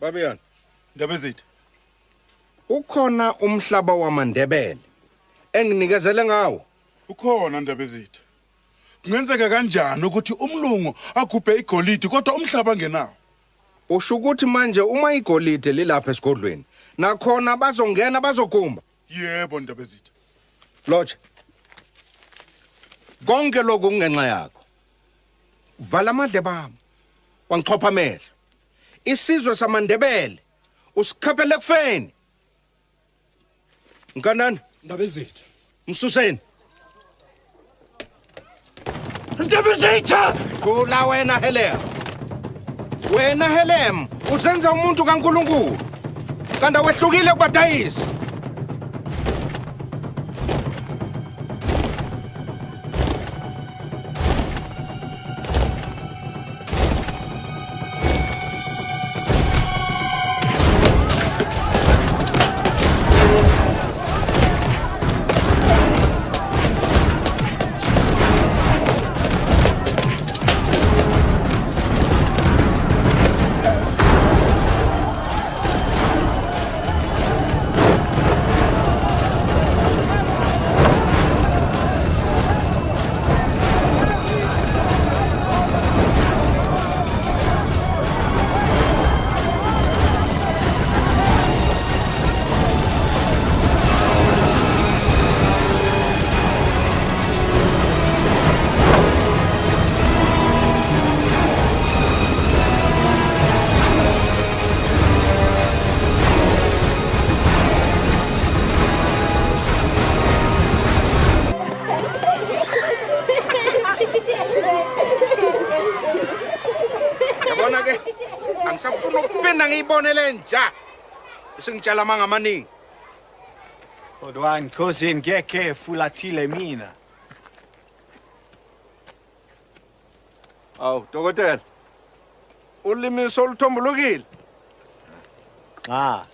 Babiyan, Ndebele. ukhona umhlaba wamaNdebele enginikezele ngawo. Ukhona Ndebele. Kungenzeka kanjani ukuthi umlungu akhuphe igolide kodwa umhlaba ngenawo? Usho ukuthi manje uma igolide lilapha esigodlweni, nakhona bazongena bazogumba. Yebo Ndebele. Lotsha. Konke lokhu kungenxa yakho. Vala amadle bami. Wangixhopha amehlo. Isizwe samaNdebele usikhaphele kufeni. Nkanani? Ndebele. Msuseni. Ndebele! Kula wena Helem. Wena Helem, uzenza umuntu kaNkulunkulu. Kanti wehlukile kubadayisi. Angisafuna ukupenda ngiyibonele nja. Singitshela amanga amaningi. Kodwa inkosi ngeke efulathile mina. Awu, dokotela. Ulimi soluthombulukile. Ah.